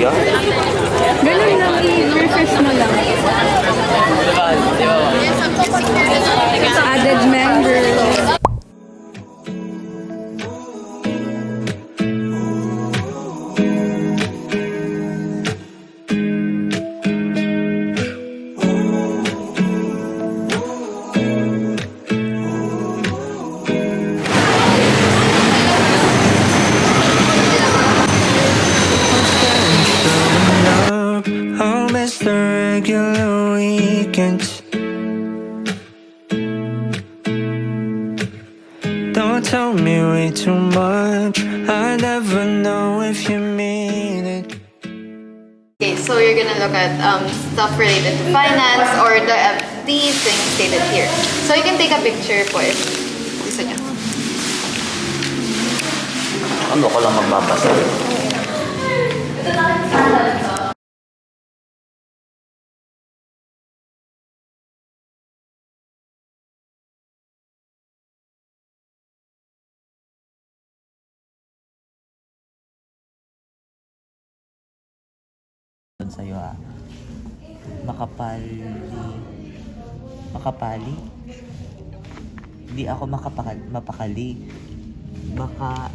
luya? Ganun lang, i-refresh mo lang. Added mango. I'll miss the regular weekends. Don't tell me way too much. I never know if you mean it. Okay, so you're gonna look at stuff related to finance or these things stated here. So you can take a picture po if gusto nyo. Ano ko lang magbabasa? Sa'yo makapali hindi ako mapakali, baka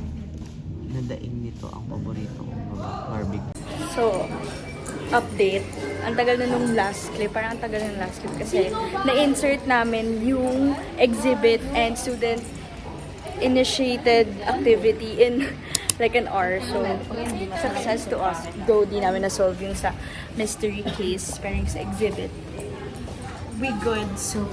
nadaing nito ang paborito kong mga barbecue. So, update. Ang tagal na nung last clip. Parang ang tagal na nung last clip kasi na-insert namin yung exhibit and student initiated activity in like an hour. So, success to us. Though di namin na-solve yung sa mystery case parang sa exhibit. We good. So,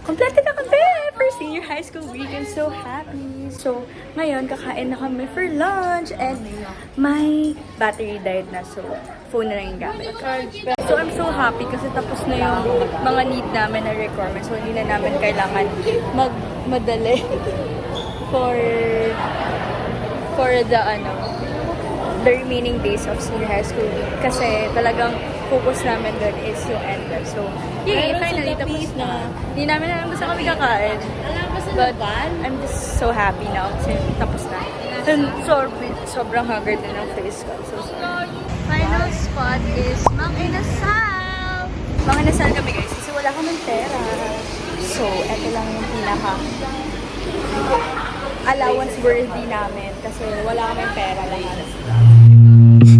completed na kami for senior high school week. I'm so happy. So, ngayon, kakain na kami for lunch and my battery died na. So, phone na lang yung gamit. So, I'm so happy kasi tapos na yung mga need namin na requirements. So, hindi na namin kailangan magmadali for the remaining days of senior high school week. Kasi talagang focus namin doon is yung NLEX. So, yay! Finally, tapos na. Hindi namin alam kung saan kami kakain. But, I'm just so happy now kasi tapos na. And sobrang haggard din ang face ko. So, final spot is Mang Inasal! Mang Inasal kami guys kasi wala kaming pera. So, eto lang yung pinaka allowance worthy namin kasi wala kaming pera lang.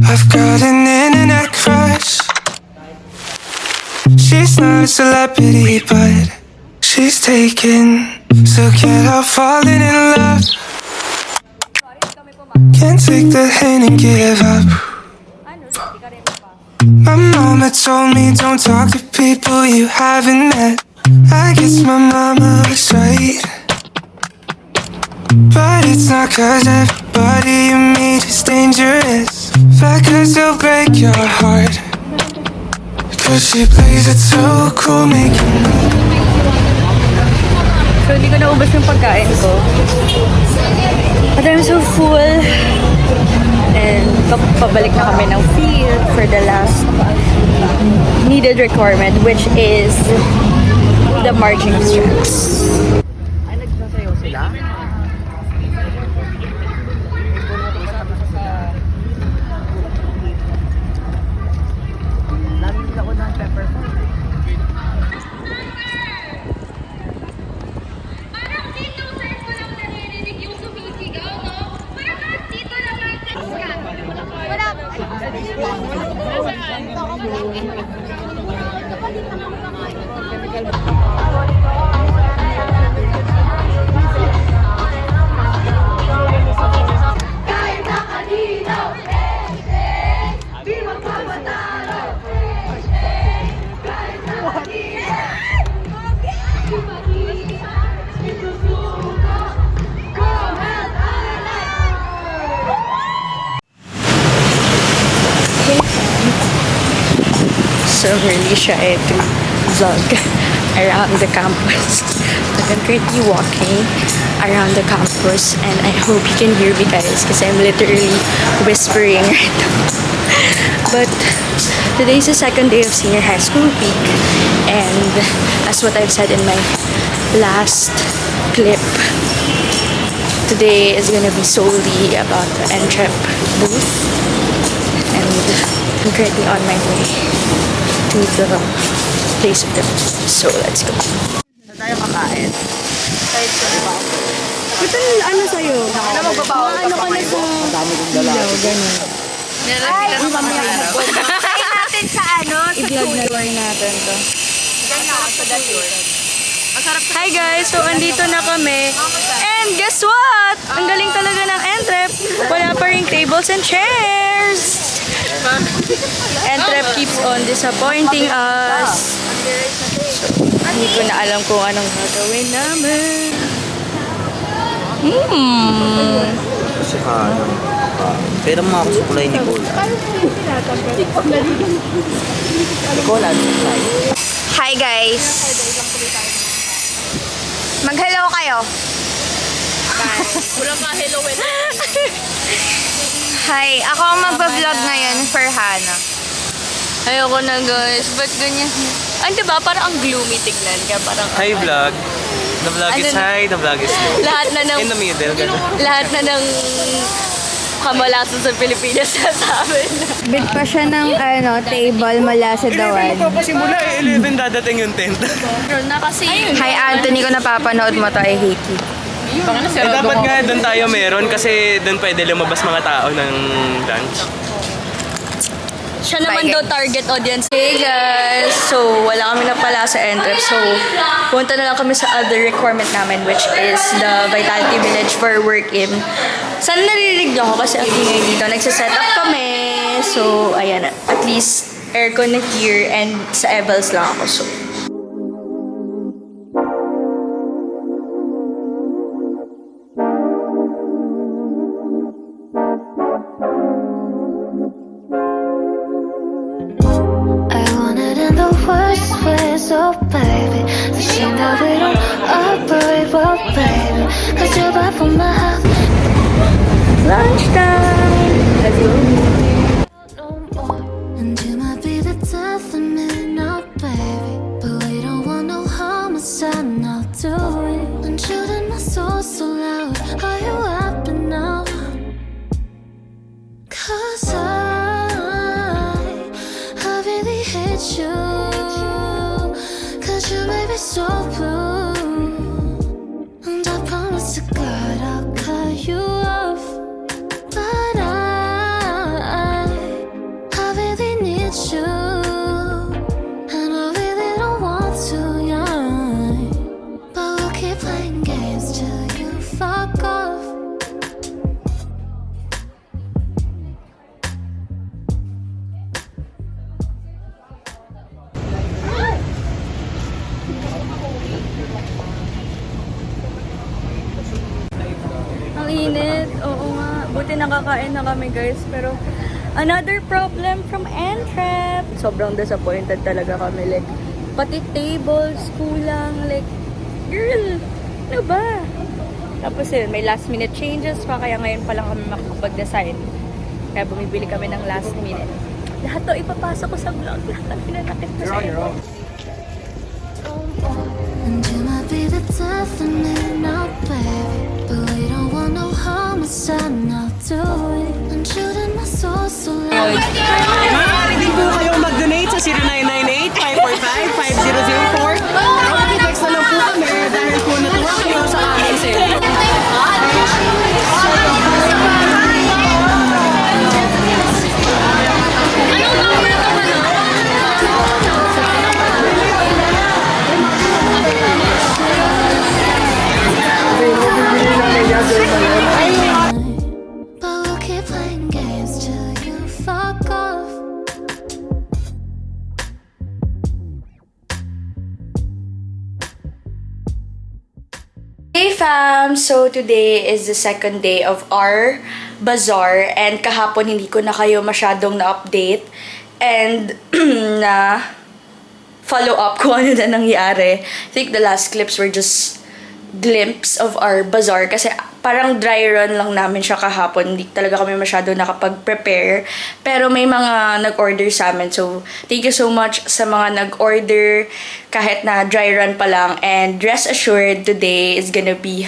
I've got an internet crush. She's not a celebrity, but she's taken. So can't help falling in love. Can't take the hint and give up. My mama told me don't talk to people you haven't met. I guess my mama was right. But it's not cause everybody you meet is dangerous. But cause they'll break your heart. Cause she plays it so cool, making So, hindi ko naubos yung pagkain ko. But I'm so full. And pabalik na kami ng field for the last needed requirement, which is the marching straps. Ay, nagsasayaw sila? Lamig ako ng pepper po. Parang dito, sir, ko lang naririnig yung sumisigaw, no? Parang dito naman. Wala. Kahit nakalinaw, di magpapatalo. Kahit nakalinaw, di mag-iisa, isusuko. Go ahead, So, really siya to vlog around the campus. So, I'm currently walking around the campus and I hope you can hear me guys because I'm literally whispering right now. But today's the second day of senior high school week and as what I've said in my last clip, today is gonna be solely about the NTREP booth and already on my way to the place of the feast. So, let's go. Saan tayo kakain? Kahit sa iba. Ito ano sa'yo? Ano magbabawal ka pa kayo? Madami kong dala. Ganun. Ay, ang mamaya. Kain natin sa ano, sa I-vlog na lang natin to. Masarap sa Hi guys! So, andito na kami. And guess what? Ang galing talaga ng Entrep. Wala pa ring tables and chairs. Entrep keeps on disappointing us. So, hindi ko na alam kung anong gagawin namin. Kasi pero mga ako sa kulay ni Cola. Cola, Hi guys! Mag-hello kayo. Wala pa hello eh. Hi, ako ang magbablog ngayon for Hana. Ayoko na guys. Ba't ganyan? Ay, diba? Parang ang gloomy tignan. Kaya parang... Hi vlog. The vlog is Ano- high, the vlog is low. Lahat na ng... In the middle, gano'n. Lahat na ng kamalasan sa Pilipinas sa amin. Bid pa siya ng table mula sa 11 magpapasimula eh, 11 dadating yung tent. Hi Anthony, kung napapanood mo to, I hate you. Eh, dapat nga doon tayo meron kasi doon pwede lumabas mga tao ng lunch. Siya naman Bye, daw target audience. Hey guys! So, wala kami na pala sa Entrep. So, punta na lang kami sa other requirement namin which is the Vitality Village for Work-In. Sana naririnig niyo ako kasi ang ingay dito. Nagsaset up kami. So, ayan. At least, aircon na here and sa Evels lang ako. So, I want it in the worst ways, oh baby. The shame that we don't operate well, baby. Cause you're right for my health. lunchtime! Let's go! No more. And you might be the death of me now, baby. But we don't want no homicide now, do we? And shooting my soul so loud. Are you happy now? Cause I really hate you. Cause you made me so blue. And I promise to God I'll cut you off. But I really need you. And I really don't want to, yeah. But we'll keep playing games till you fuck off. Ang init. Oo nga. Buti nakakain na kami guys. Pero another problem from Entrep. Sobrang disappointed talaga kami. Like, pati tables, kulang. Like, girl, ano ba? Tapos yun, may last minute changes pa. Kaya ngayon pa lang kami makakapag-design. Kaya bumibili kami ng last minute. Lahat to ipapasok ko sa vlog. Lahat ng pinanakit ko sa inyo. And you might be the death of me now, baby. But we don't want no homicide now, do we? And shooting my soul so loud. Maaari din po kayong mag-donate sa 0998-545-5004. Mag-text na lang po kami dahil po natuwa kayo sa aming sale. But we'll keep playing games till you fuck off. Hey fam! So today is the second day of our bazaar and kahapon hindi ko na kayo masyadong na-update and na follow up kung ano na nangyari. I think the last clips were just glimpse of our bazaar kasi parang dry run lang namin siya kahapon. Hindi talaga kami masyado nakapag-prepare. Pero may mga nag-order sa amin. So, thank you so much sa mga nag-order kahit na dry run pa lang. And rest assured, today is gonna be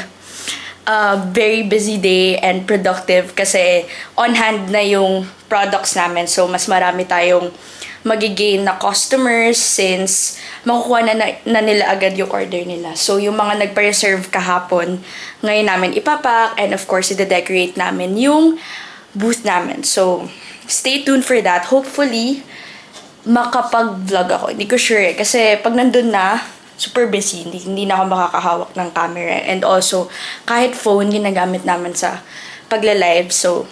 a very busy day and productive kasi on hand na yung products namin. So, mas marami tayong magigain na customers since makukuha na nila agad yung order nila. So, yung mga nagpa-reserve kahapon, ngayon namin ipapak, and of course, i-decorate namin yung booth namin. So, stay tuned for that. Hopefully, makapag-vlog ako. Hindi ko sure kasi pag nandun na, super busy. Hindi na ako makakahawak ng camera. And also, kahit phone, ginagamit namin sa pagla-live. So,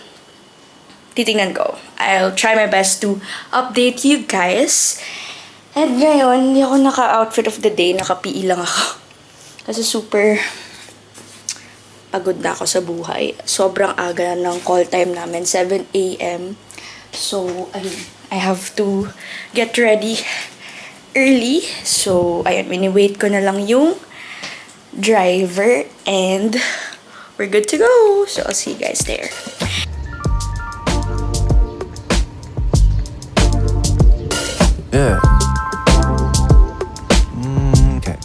titingnan ko. I'll try my best to update you guys. And ngayon, hindi ako naka-outfit of the day. Naka-PE lang ako. Kasi super pagod na ako sa buhay. Sobrang aga ng call time namin. 7 a.m. So, ayun. I have to get ready early. So, ayun. Wini-wait ko na lang yung driver. And we're good to go. So, I'll see you guys there. Yeah. Okay.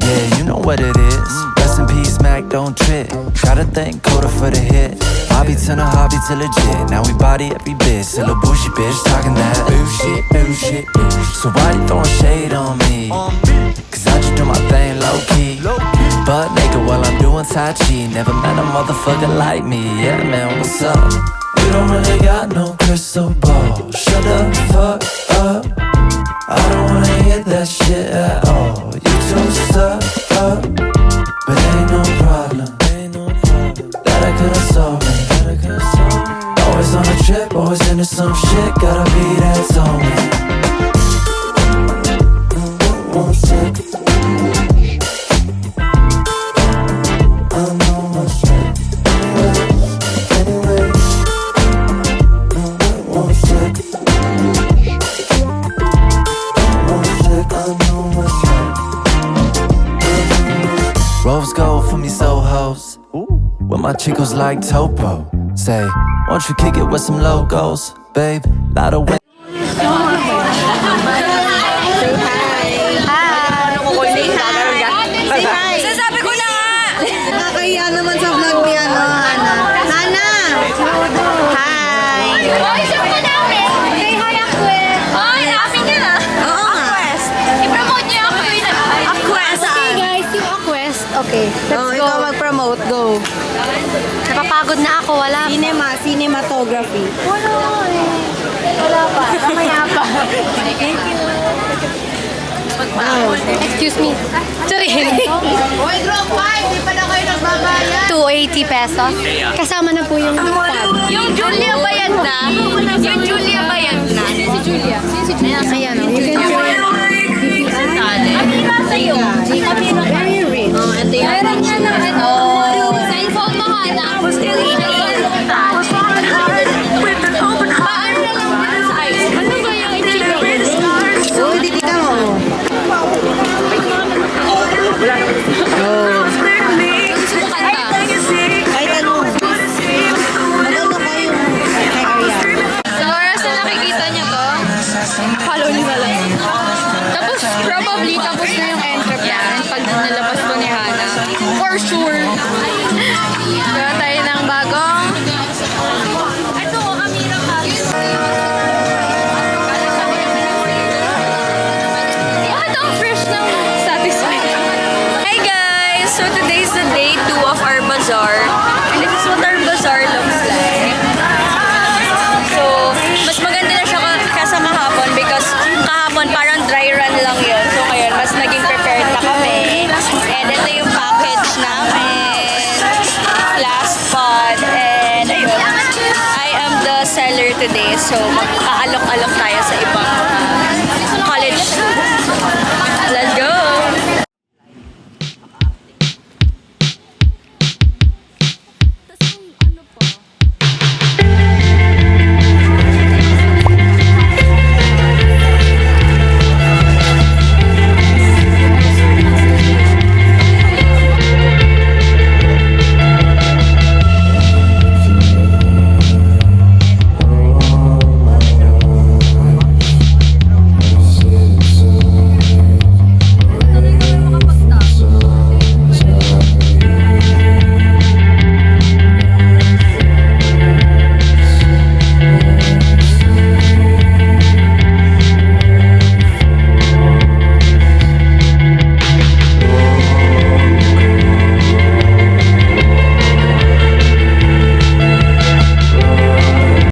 Yeah, you know what it is. Rest in peace, Mac, don't trip. Gotta thank Coda for the hit. Hobby to the hobby to legit. Now we body every bit. Still a bougie bitch talking that bullshit, bullshit. So why you throwing shade on me? Cause I just do my thing low key. But naked while I'm doing Tai Chi. Never met a motherfucker like me. Yeah, man, what's up? You don't really got no crystal ball. Shut the fuck up. I don't wanna hear that shit at all. You too stuck up, but ain't no problem. That I could've solved. Always on a trip, always into some shit. Gotta be that zone. One sec. I know what's right. Anyway. One sec. Rose gold for me, so hoes. With my chicos like Topo. Say, won't you kick it with some logos, babe? Lot of win. Sasabi ko na nga! Nakakahiya naman sa vlog ni Hana. Hana! Hi! Hoy, saan ka namin? Say hi, Aquest! Hoy, namin yun ah! Oo nga. Aquest! I-promote niyo ako yun. Aquest! Okay guys, yung Aquest. Okay, let's go. Ikaw mag-promote, go. Napapagod na ako, wala pa. Cinematography. Wala pa, mamaya pa. Thank you. Excuse me. Sorry. Uy, group 5! Di pa na kayo nagbabayad. 280 pesos. Kasama na po yung tab. Yung Julia bayad na? Yung Julia bayad na? Si Julia. Ayan o. You can join Amira sa'yo. Very rich. Oh, ito yung Meron niya na ito. Cellphone mo, Hana. Paano na lang din sa ice? Ano ba yung i-chicken? Uy, di kita mo. Kahit ano. Maganda pa yung kay Ariana. Sa oras na nakikita niyo to, Follow nila lang. tapos probably tapos na yung entrepreneur pag nalabas to ni Hana. For sure. Gawa tayo ng bagong Ito, Amira ka. bakit ang fresh ng Satisfied. Hey guys! So today's the day 2 of our bazaar. And this is what our bazaar looks like. So, mas maganda na siya kaysa kahapon because kahapon parang dry run lang yun. So ngayon, mas naging prepared na kami. And ito yung package namin. Last pod. And ayun. I am the seller today. So,